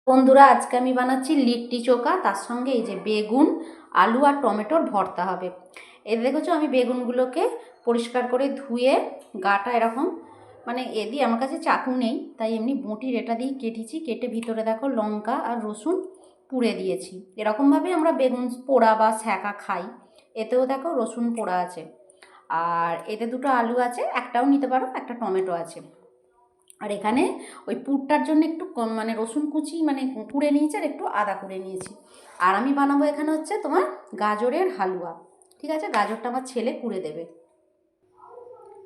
বন্ধুরা, আজকে আমি বানাচ্ছি লিট্টি চোখা। তার সঙ্গে এই যে বেগুন, আলু আর টমেটোর ভর্তা হবে। এই দেখেছো, আমি বেগুনগুলোকে পরিষ্কার করে ধুয়ে গাটা এরকম দিয়ে, আমার কাছে চাকু নেই তাই এমনি বঁটির এটা দিয়ে কেটেছি। কেটে ভিতরে দেখো লঙ্কা আর রসুন পুড়ে দিয়েছি। এরকমভাবে আমরা বেগুন পোড়া বা ছ্যাঁকা খাই। এতেও দেখো রসুন পোড়া আছে, আর এতে দুটো আলু আছে, একটাও নিতে পারো, একটা টমেটো আছে। আর এখানে ওই পুরটার জন্য একটু রসুন কুচি কুড়ে নিয়েছি, আর একটু আদা কুড়ে নিয়েছি। আর আমি বানাবো এখানে হচ্ছে তোমার গাজরের হালুয়া। ঠিক আছে, গাজরটা আমার ছেলে কুড়ে দেবে।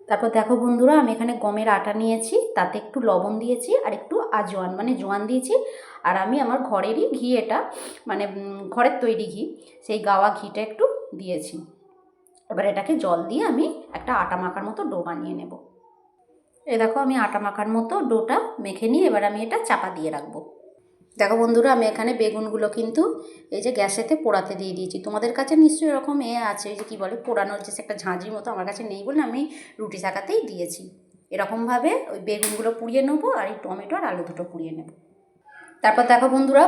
তারপর দেখো বন্ধুরা, আমি এখানে গমের আটা নিয়েছি, তাতে একটু লবণ দিয়েছি আর একটু আজওয়ান জোয়ান দিয়েছি। আর আমি আমার ঘরেরই ঘি, এটা ঘরের তৈরি ঘি, সেই গাওয়া ঘিটা একটু দিয়েছি। এবার এটাকে জল দিয়ে আমি একটা আটা মাখার মতো ডো বানিয়ে নেব। এ দেখো, আমি আটা মাখার মতো ডোটা মেখে নিয়ে এবার আমি এটা চাপা দিয়ে রাখবো। দেখো বন্ধুরা, আমি এখানে বেগুনগুলো কিন্তু এই যে গ্যাসেতে পোড়াতে দিয়ে দিয়েছি। তোমাদের কাছে নিশ্চয়ই এরকম আছে, যে কী বলে, পোড়ানোর যে একটা ঝাঁঝির মতো, আমার কাছে নেই বলে আমি রুটি শাকাতেই দিয়েছি। এরকমভাবে ওই বেগুনগুলো পুড়িয়ে নেবো, আর এই টমেটো আর আলু দুটো পুড়িয়ে নেব। তারপর দেখো বন্ধুরা,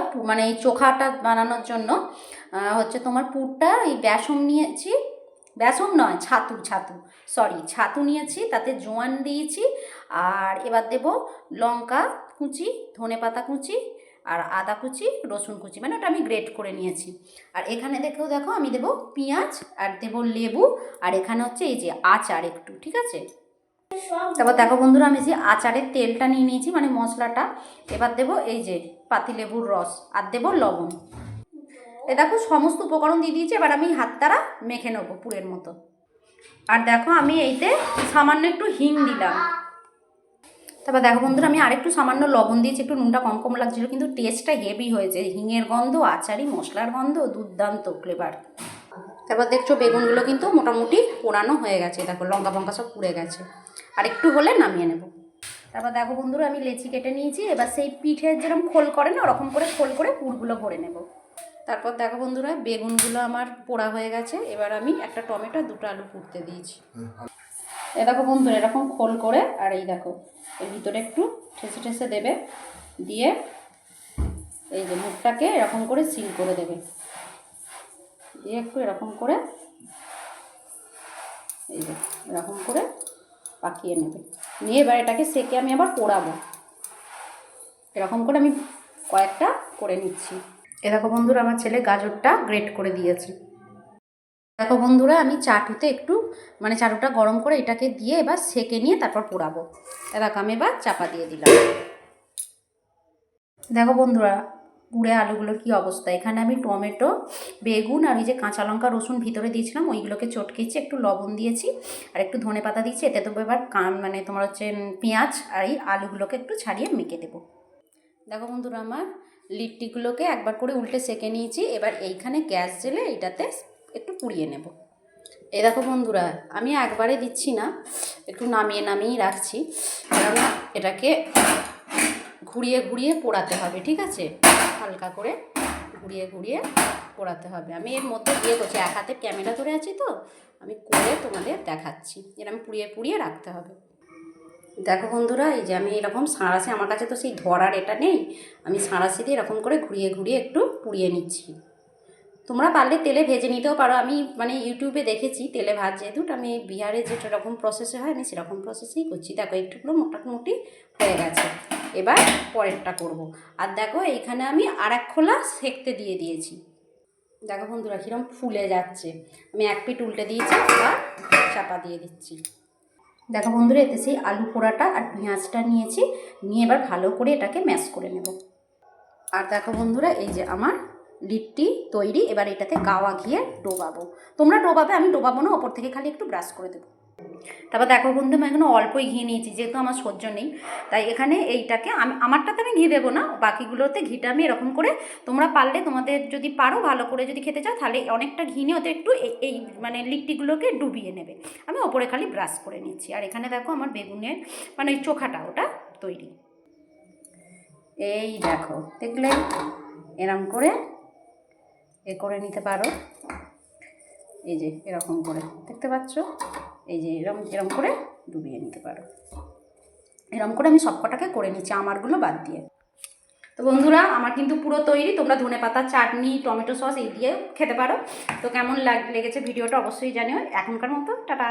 এই চোখাটা বানানোর জন্য হচ্ছে তোমার পুরটা, এই বেসন নিয়েছি, বেসন নয়, ছাতু, ছাতু নিয়েছি, তাতে জোয়ান দিয়েছি। আর এবার দেব লঙ্কা কুচি, ধনেপাতা কুচি, আর আদা কুচি, রসুন কুচি, ওটা আমি গ্রেট করে নিয়েছি। আর এখানে দেখো আমি দেব পেঁয়াজ, আর দেব লেবু, আর এখানে হচ্ছে এই যে আচার একটু, ঠিক আছে। তারপর দেখো বন্ধুরা, আমি যে আচারের তেলটা নিয়ে নিয়েছি, মশলাটা। এবার দেবো এই যে পাতিলেবুর রস, আর দেবো লবণ। এ দেখো, সমস্ত উপকরণ দিয়ে দিয়েছি। এবার আমি হাত দ্বারা মেখে নেবো পুরের মতো। আর দেখো, আমি এইতে সামান্য একটু হিং দিলাম। তারপর দেখো বন্ধুরা, আমি আরেকটু সামান্য লবণ দিয়েছি, একটু নুনটা কম কম লাগছিলো, কিন্তু টেস্টটা হেভি হয়েছে। হিঙের গন্ধ, আচারি মশলার গন্ধ, দুর্দান্ত ফ্লেভার। তারপর দেখছো বেগুনগুলো কিন্তু মোটামুটি পোড়ানো হয়ে গেছে। দেখো লঙ্কা ফঙ্কা সব পুড়ে গেছে, আর একটু হলে নামিয়ে নেব। তারপর দেখো বন্ধুরা, আমি লেচি কেটে নিয়েছি। এবার সেই পিঠের যেরকম খোল করে না, ওরকম করে খোল করে পুরগুলো ভরে নেব। তারপর দেখো বন্ধুরা, বেগুনগুলো আমার পোড়া হয়ে গেছে। এবার আমি একটা টমেটো, দুটো আলু পুড়তে দিয়েছি। এ দেখো বন্ধুরা, এরকম খোল করে, আর এই দেখো এর ভিতরে একটু ঠেসে ঠেসে দেবে, দিয়ে এই যে মুখটাকে এরকম করে সিল করে দেবে, দিয়ে একটু এরকম করে এই যে এরকম করে পাকিয়ে নেবে। নিয়ে এবার এটাকে সেকে আমি আবার পোড়াবো। এরকম করে আমি কয়েকটা করে নিচ্ছি। এ দেখো বন্ধুরা, আমার ছেলে গাজরটা গ্রেট করে দিয়েছে। দেখো বন্ধুরা, আমি চাটুতে একটু চাটুটা গরম করে এটাকে দিয়ে এবার সেকে নিয়ে তারপর পোড়াবো। দেখো, আমি এবার চাপা দিয়ে দিলাম। দেখো বন্ধুরা, পুড়ে আলুগুলোর কি অবস্থা। এখানে আমি টমেটো, বেগুন আর এই যে কাঁচা লঙ্কা রসুন ভিতরে দিয়েছিলাম, ওইগুলোকে চটকেছি, একটু লবণ দিয়েছি, আর একটু ধনেপাতা দিয়েছি। এতে তো এবার তোমার হচ্ছে পেঁয়াজ আর এই আলুগুলোকে একটু ছাড়িয়ে মেখে দেবো। দেখো বন্ধুরা, আমার লিট্টিগুলোকে একবার করে উল্টে সেকে নিয়েছি। এবার এইখানে গ্যাস জেলে এইটাতে একটু পুড়িয়ে নেব। এই দেখো বন্ধুরা, আমি একবারে দিচ্ছি না, একটু নামিয়ে নামিয়ে রাখছি, কেননা এটাকে ঘুরিয়ে ঘুরিয়ে পোড়াতে হবে, ঠিক আছে। হালকা করে ঘুরিয়ে ঘুরিয়ে পোড়াতে হবে। আমি এর মধ্যে দিয়ে করছি, এক হাতে ক্যামেরা ধরে আছি তো, আমি করে তোমাদের দেখাচ্ছি। এরকম পুড়িয়ে পুড়িয়ে রাখতে হবে। দেখো বন্ধুরা, এই যে আমি এরকম সাঁড়াশি, আমার কাছে তো সেই ধরার এটা নেই, আমি সাঁড়াশি দিয়ে এরকম করে ঘুরিয়ে ঘুরিয়ে একটু পুড়িয়ে নিচ্ছি। তোমরা পারলে তেলে ভেজে নিতেও পারো। আমি ইউটিউবে দেখেছি তেলে ভাজে দুটো, আমি বিহারে যেটা রকম প্রসেসে হয় আমি সেরকম প্রসেসেই করছি। দেখো একটুগুলো মোটামুটি হয়ে গেছে। এবার পরেরটা করব। আর দেখো, এইখানে আমি আর এক খোলা সেঁকতে দিয়ে দিয়েছি। দেখো বন্ধুরা, কীরকম ফুলে যাচ্ছে। আমি এক পিঠ উল্টে দিয়েছি, আর চাপা দিয়ে দিচ্ছি। দেখো বন্ধুরা, এতে সেই আলু পোড়াটা আর পেঁয়াজটা নিয়েছি, নিয়ে এবার ভালো করে এটাকে ম্যাশ করে নেব। আর দেখো বন্ধুরা, এই যে আমার লিট্টি তৈরি। এবার এটাতে গাওয়া ঘিয়ে ডোবাবো। তোমরা ডোবাবে, আমি ডোবাবো না, ওপর থেকে খালি একটু ব্রাশ করে দেবো। তারপর দেখো বন্ধু, আমি এখানে অল্পই ঘি নিয়েছি, যেহেতু আমার সহ্য নেই, তাই এখানে এইটাকে আমারটাতে আমি ঘি দেবো না, বাকিগুলোতে ঘিটা আমি এরকম করে, তোমরা পারলে, তোমাদের যদি পারো ভালো করে যদি খেতে চাও, তাহলে অনেকটা ঘি নিয়ে ওতে একটু এই লিট্টিগুলোকে ডুবিয়ে নেবে। আমি ওপরে খালি ব্রাশ করে নিচ্ছি। আর এখানে দেখো আমার বেগুনের ওই চোখাটা, ওটা তৈরি। এই দেখো, দেখলে এরম করে করে নিতে পারো। এই যে এরকম করে, দেখতে পাচ্ছ, এই যে এরম করে ডুবিয়ে নিতে পারো। এরম করে আমি সব কটাকে করে নিচ্ছি, আমারগুলো বাদ দিয়ে। তো বন্ধুরা আমার কিন্তু পুরো তৈরি, তোমরা ধনেপাতা চাটনি টমেটো সস এই দিয়ে খেতে পারো। তো কেমন লেগেছে ভিডিওটা অবশ্যই জানিও। এখনকার মতো টাটা।